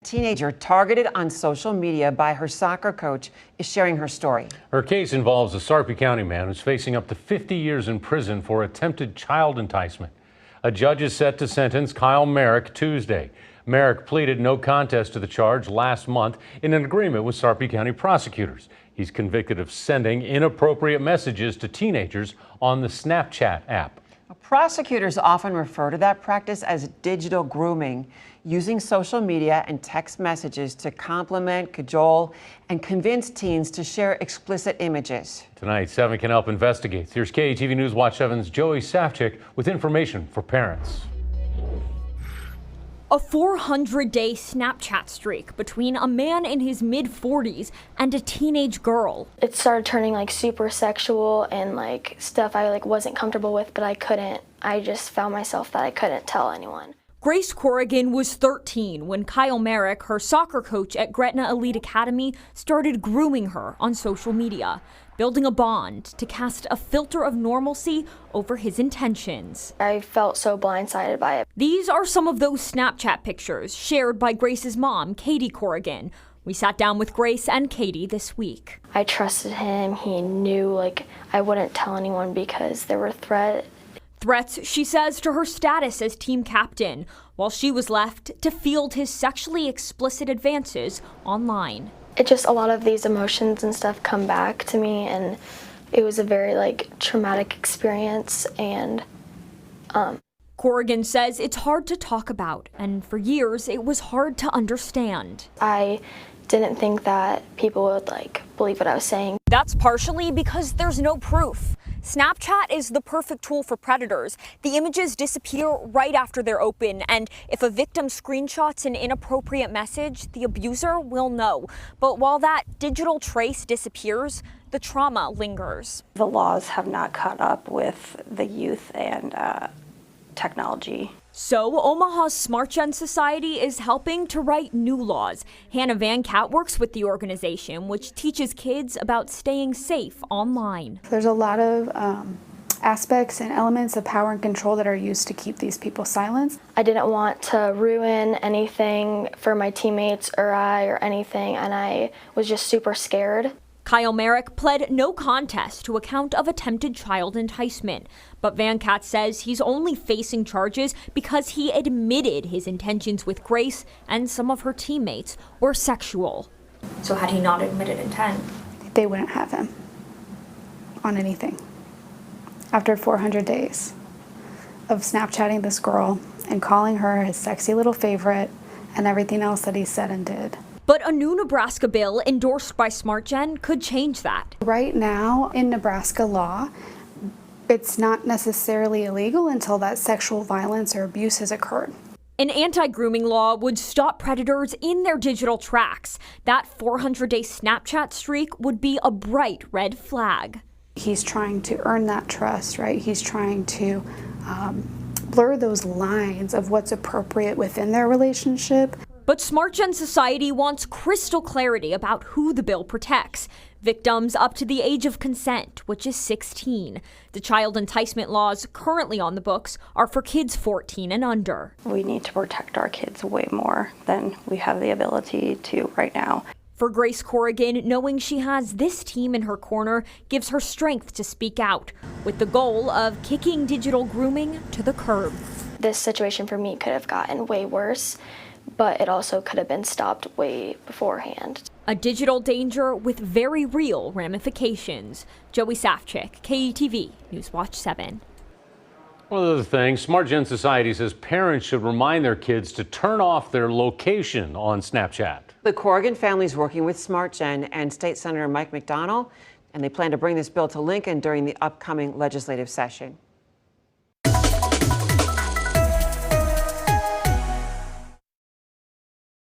Teenager targeted on social media by her soccer coach is sharing her story. Her case involves a Sarpy County man who's facing up to 50 years in prison for attempted child enticement. A judge is set to sentence Kyle Merrick Tuesday. Merrick pleaded no contest to the charge last month in an agreement with Sarpy County prosecutors. He's convicted of sending inappropriate messages to teenagers on the Snapchat app. Prosecutors often refer to that practice as digital grooming, using social media and text messages to compliment, cajole, and convince teens to share explicit images. Tonight, 7 Can Help investigates. Here's KETV News Watch 7's Joey Safchik with information for parents. A 400-day Snapchat streak between a man in his mid-40s and a teenage girl. It started turning like super sexual and like stuff I wasn't comfortable with, but I just found myself that I couldn't tell anyone. Grace Corrigan was 13 when Kyle Merrick, her soccer coach at Gretna Elite Academy, started grooming her on social media, building a bond to cast a filter of normalcy over his intentions. I felt so blindsided by it. These are some of those Snapchat pictures shared by Grace's mom, Katie Corrigan. We sat down with Grace and Katie this week. I trusted him. He knew I wouldn't tell anyone because there were threats, she says, to her status as team captain, while she was left to field his sexually explicit advances online. It just, a lot of these emotions and stuff come back to me, and it was a very traumatic experience. And Corrigan says it's hard to talk about, and for years it was hard to understand. I didn't think that people would believe what I was saying. That's partially because there's no proof. Snapchat is the perfect tool for predators. The images disappear right after they're open, and if a victim screenshots an inappropriate message, the abuser will know. But while that digital trace disappears, the trauma lingers. The laws have not caught up with the youth and technology. So Omaha's SmartGen Society is helping to write new laws. Hannah Van Kat works with the organization, which teaches kids about staying safe online. There's a lot of aspects and elements of power and control that are used to keep these people silent. I didn't want to ruin anything for my teammates or anything, and I was just super scared. Kyle Merrick pled no contest to a count of attempted child enticement, but Van Kat says he's only facing charges because he admitted his intentions with Grace and some of her teammates were sexual. So had he not admitted intent, they wouldn't have him on anything. After 400 days of Snapchatting this girl and calling her his sexy little favorite and everything else that he said and did. But a new Nebraska bill endorsed by SmartGen could change that. Right now, in Nebraska law, it's not necessarily illegal until that sexual violence or abuse has occurred. An anti-grooming law would stop predators in their digital tracks. That 400-day Snapchat streak would be a bright red flag. He's trying to earn that trust, right? He's trying to blur those lines of what's appropriate within their relationship. But SmartGen Society wants crystal clarity about who the bill protects. Victims up to the age of consent, which is 16. The child enticement laws currently on the books are for kids 14 and under. We need to protect our kids way more than we have the ability to right now. For Grace Corrigan, knowing she has this team in her corner gives her strength to speak out, with the goal of kicking digital grooming to the curb. This situation for me could have gotten way worse, but it also could have been stopped way beforehand. A digital danger with very real ramifications. Joey Safchik, KETV News Watch 7. One other thing, SmartGen Society says parents should remind their kids to turn off their location on Snapchat. The Corrigan family is working with SmartGen and State Senator Mike McDonnell, and they plan to bring this bill to Lincoln during the upcoming legislative session.